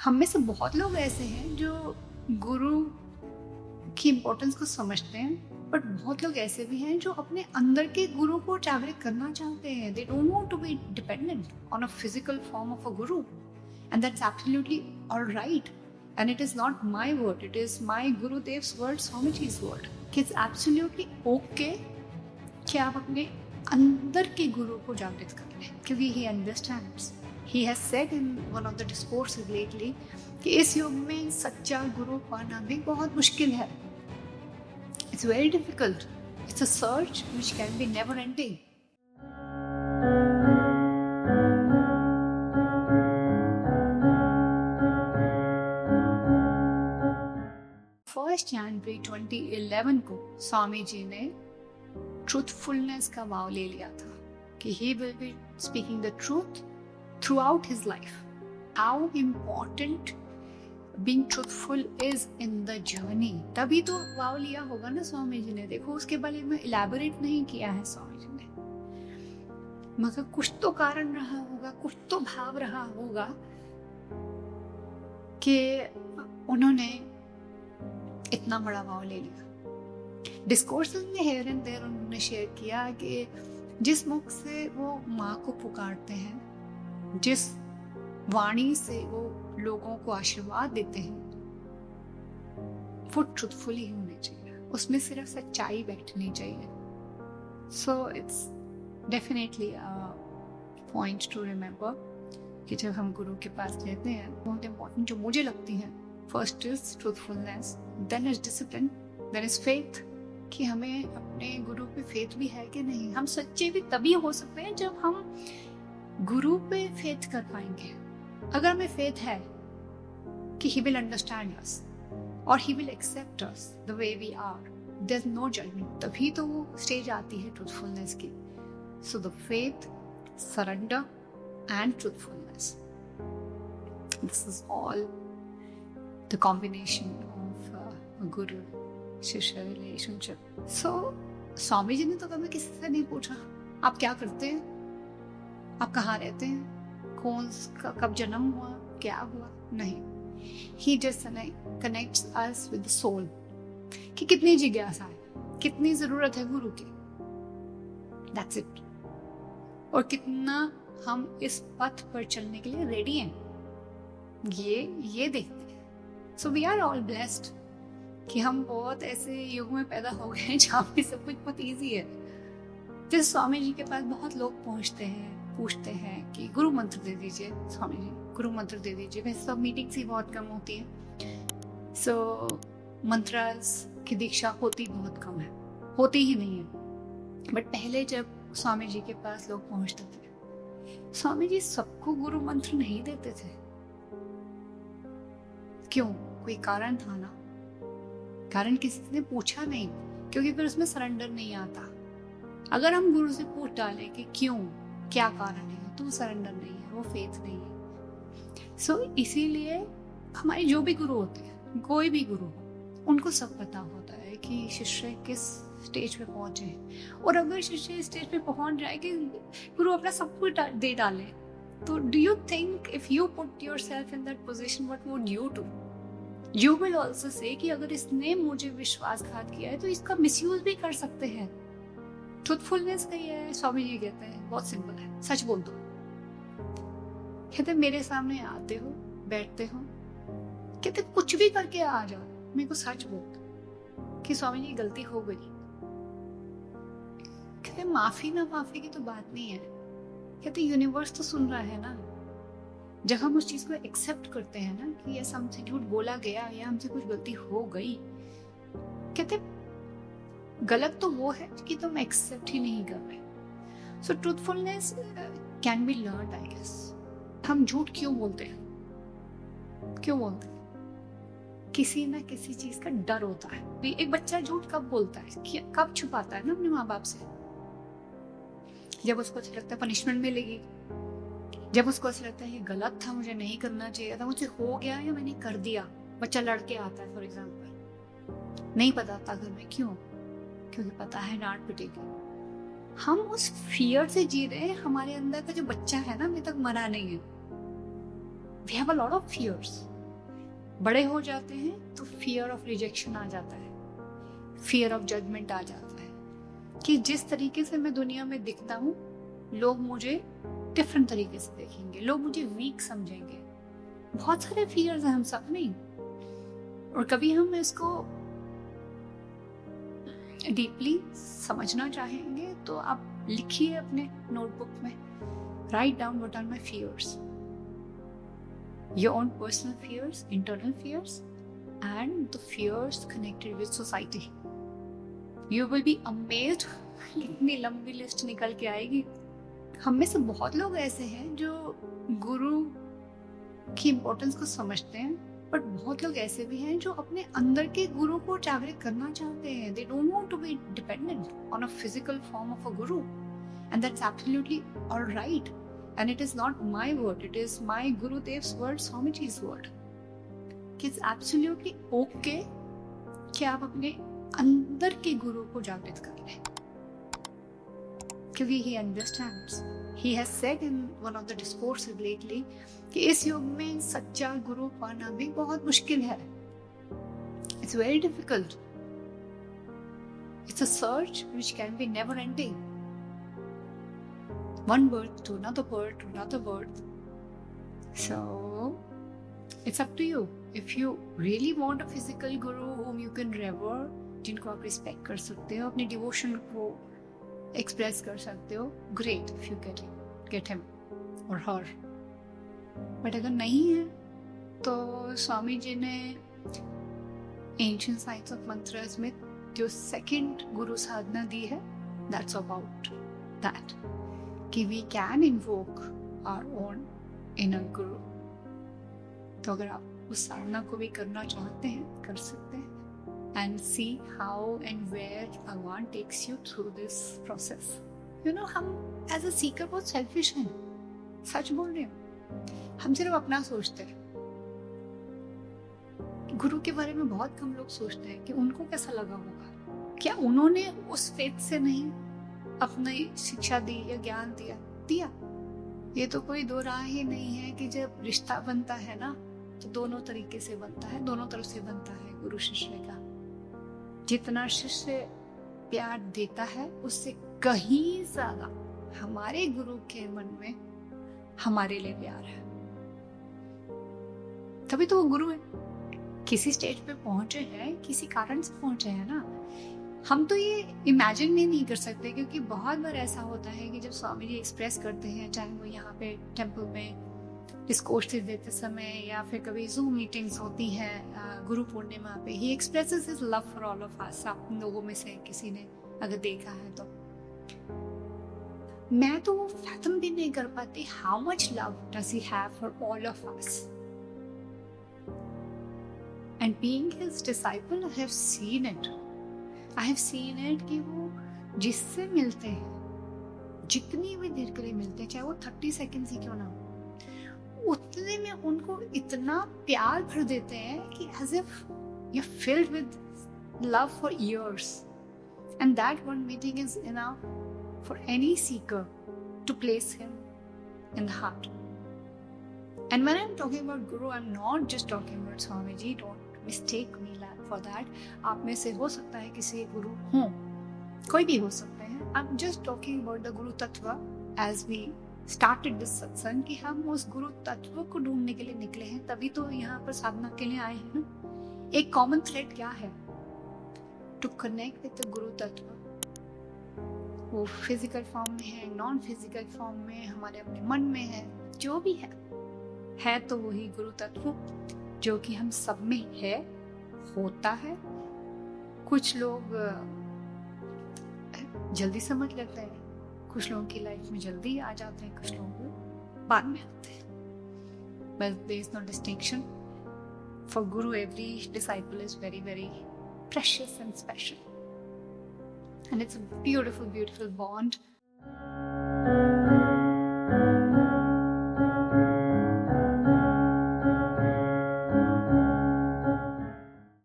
हम में से बहुत लोग ऐसे हैं जो गुरु की इम्पोर्टेंस को समझते हैं, बट बहुत लोग ऐसे भी हैं जो अपने अंदर के गुरु को जागृत करना चाहते हैं. They don't want to be dependent on a physical form of a guru, and that's absolutely all right. And it is not my word, it is my Gurudev's word, Swamiji's word. It's absolutely okay कि आप अपने अंदर के गुरु को जागृत कर लें, क्योंकि he understands. He has said in one of the discourses lately कि इस युग में सच्चा गुरु पाना भी बहुत मुश्किल है. It's very difficult. It's a search which can be never ending. First जनवरी 2011 को स्वामी जी ने ट्रूथफुलनेस का वाव ले लिया था कि he will be speaking the truth throughout his life. How important being truthful is in the journey. तभी तो वाव लिया होगा ना स्वामी जी ने. देखो उसके बारे में इलैबोरेट नहीं किया है स्वामी जी ने, मगर कुछ तो कारण रहा होगा, कुछ तो भाव रहा होगा कि उन्होंने इतना बड़ा वाव ले लिया. डिस्कोर्सेस में हेयर एंड देयर उन्होंने शेयर किया कि जिस मुख से वो माँ को पुकारते हैं, जिस वाणी से वो लोगों को आशीर्वाद देते हैं, वो ट्रूथफुली होने चाहिए, उसमें सिर्फ सच्चाई बैठनी चाहिए. So it's definitely a point two remember कि जब हम गुरु के पास रहते हैं, बहुत इंपॉर्टेंट जो मुझे लगती है, first is truthfulness, then is discipline, then is faith, कि हमें अपने गुरु पे फेथ भी है कि नहीं. हम सच्चे भी तभी हो सकते हैं जब हम गुरु पे फेथ कर पाएंगे. अगर हमें फेथ है कि he will understand us और he will accept us the way we are, there's no judgment, तभी तो वो स्टेज आती है ट्रूथफुलनेस की. So the faith, surrender and truthfulness, this is all the combination of a guru शिष्य relationship. So Swami ji ने तो कभी किसी से नहीं पूछा आप क्या करते हैं, आप कहाँ रहते हैं, कब जन्म हुआ, क्या हुआ. नहीं, he just connects us with the soul कि कितनी जिज्ञासा है, कितनी जरूरत है गुरु की, that's it. और कितना हम इस पथ पर चलने के लिए रेडी हैं, ये देखते हैं. So we are all blessed कि हम बहुत ऐसे युग में पैदा हो गए जहाँ पे सब कुछ बहुत इजी है. जैसे स्वामी जी के पास बहुत लोग पहुँचते हैं, पूछते हैं कि गुरु मंत्र दे दीजिए स्वामी जी, गुरु मंत्र दे दीजिए. वैसे सब मीटिंग्स ही बहुत कम होती हैं. सो मंत्रास की दीक्षा होती बहुत कम है, होती ही नहीं है. बट पहले जब स्वामी जी के पास लोग पहुँचते थे, स्वामी जी सबको गुरु मंत्र नहीं देते थे. क्यों? कोई कारण था ना. कारण किसी ने पूछा नहीं, क्योंकि फिर उसमें सरेंडर नहीं आता. अगर हम गुरु से पूछ डालें कि क्यों, क्या कारण है, तो सरेंडर नहीं है, वो फेथ नहीं है. सो इसीलिए हमारे जो भी गुरु होते हैं, कोई भी गुरु हो, उनको सब पता होता है कि शिष्य किस स्टेज पे पहुंचे हैं. और अगर शिष्य स्टेज पे पहुंच जाए कि गुरु अपना सब कुछ दे डाले, तो do you think if you put yourself in that position, what would you do? You will also say कि अगर इसने मुझे विश्वासघात किया है तो इसका मिसयूज भी कर सकते हैं. ट्रूथफुलनेस का ये है, स्वामी जी कहते हैं बहुत सिंपल है, सच बोल दो. कहते मेरे सामने आते हो, बैठते हो, कहते कुछ भी करके आ जाओ, मेरे को सच बोल कि स्वामी जी गलती हो गई. कहते माफी ना माफी की तो बात नहीं है. कहते यूनिवर्स तो सुन रहा है ना. जब हम उस चीज को एक्सेप्ट करते हैं ना कि ये हमसे झूठ बोला गया या हमसे कुछ गलती हो गई, कहते गलत तो वो है कि तुम एक्सेप्ट ही नहीं कर रहे. So truthfulness can be learned, I guess. हम झूठ क्यों बोलते हैं? किसी ना किसी चीज का डर होता है. एक बच्चा झूठ कब बोलता है, कब छुपाता है ना अपने माँ बाप से? जब उसको अच्छा लगता है पनिशमेंट मिलेगी, जब उसको ऐसा लगता है ये गलत था, मुझे नहीं करना चाहिए था, मुझसे हो गया या मैंने कर दिया. बच्चा लड़के आता है फॉर एग्जाम्पल, नहीं बताता घर में. क्यों? क्योंकि पता है डांट पिटेगी. हम उस फियर से जी रहे हैं. हमारे अंदर का जो बच्चा है ना, अभी तक मरा नहीं है. We have a lot of fears. बड़े हो जाते हैं तो फियर ऑफ रिजेक्शन आ जाता है, फियर ऑफ जजमेंट आ जाता है कि जिस तरीके से मैं दुनिया में दिखता हूँ लोग मुझे डिफरेंट तरीके से देखेंगे, लोग मुझे वीक समझेंगे। बहुत सारे फियर्स हैं हम सब में, और कभी हम इसको डीपली समझना चाहेंगे तो आप लिखिए अपने नोटबुक में, write down what are my fears, your own personal fears, internal fears, and the fears connected with society. You will be amazed कितनी लंबी लिस्ट निकल के आएगी। हम में से बहुत लोग ऐसे हैं जो गुरु की इम्पोर्टेंस को समझते हैं, बट बहुत लोग ऐसे भी हैं जो अपने अंदर के गुरु को जागृत करना चाहते हैं। They don't want to be dependent on a physical form of a guru, and that's absolutely all right. And it is not my word, it is my Gurudev's word, Swamiji's word. It's absolutely okay कि आप अपने अंदर के गुरु को जागृत कर लें, क्योंकि he understands. He has said in one of the discourses lately कि इस युग में सच्चा गुरु पाना भी बहुत मुश्किल है. It's very difficult. It's a search which can be never ending. One birth to another birth to another birth. So it's up to you. If you really want a physical guru whom you can revere, जिनको आप respect कर सकते हो, अपने devotion को express कर सकते हो, great if you get him or her. But अगर नहीं है तो स्वामी जी ने ancient science of mantras में जो second गुरु साधना दी है, that's about that. कि we can invoke our own inner guru. तो अगर आप उस साधना को भी करना चाहते हैं, कर सकते हैं, and see how and where भगवान takes you through this process. You know, हम as a seeker बहुत selfish हैं, सच बोल रहे हो। हम सिर्फ अपना सोचते हैं। गुरु के बारे में बहुत कम लोग सोचते हैं कि उनको कैसा लगा होगा, क्या उन्होंने उस फेथ से नहीं अपनी शिक्षा दी या ज्ञान दिया। ये तो कोई दो राह ही नहीं है कि जब रिश्ता बनता है ना तो दोनों तरीके से बनता है, दोनों तरफ से बनता है गुरु शिष्य का। जितना शिष्य प्यार देता है उससे कहीं ज्यादा हमारे गुरु के मन में हमारे लिए प्यार है, तभी तो वो गुरु है। किसी स्टेज पे पहुंचे हैं, किसी कारण से पहुंचे हैं ना। हम तो ये इमेजिन भी नहीं कर सकते, क्योंकि बहुत बार ऐसा होता है कि जब स्वामी जी एक्सप्रेस करते हैं, चाहे वो यहाँ पे टेम्पल में डिस्कोर्सेस देते समय या फिर कभी जूम मीटिंग्स होती हैं गुरु पूर्णिमा पे, ही expresses his love for all of us. आप लोगों में से किसी ने अगर देखा है तो मैं तो वो फैथम भी नहीं कर पाती how much love does he have for all of us. And being his disciple I have seen it. I have seen it कि वो जिससे मिलते हैं, जितनी भी देर के लिए मिलते हैं, चाहे वो 30 सेकेंड्स ही क्यों ना हो, उतने में उनको इतना प्यार भर देते हैं कि as if you're filled with love for years, and that one meeting is enough for any seeker to place him in the heart. And when I'm talking about Guru, I'm not just talking about Swamiji. Don't mistake me for that. आप में से हो सकता है किसी गुरु हो, कोई भी हो सकते हैं। I'm just talking about the गुरु तत्व as we started this सत्संग, कि हम उस गुरु तत्व को ढूंढने के लिए निकले हैं, तभी तो यहाँ पर साधना के लिए आए हैं ना। एक कॉमन थ्रेड क्या है? टू कनेक्ट विद द गुरु तत्व। वो फिजिकल फॉर्म में है, नॉन फिजिकल फॉर्म में, हमारे अपने मन में है, जो भी है तो वही गुरु तत्व जो कि हम सब में है, होता है। कुछ लोग जल्दी समझ लेते हैं, कुछ लोगों की लाइफ में जल्दी आ जाते हैं, कुछ लोग बाद में आते हैं। But there is no distinction. For Guru, every disciple is very, very precious and special. And it's a beautiful, beautiful bond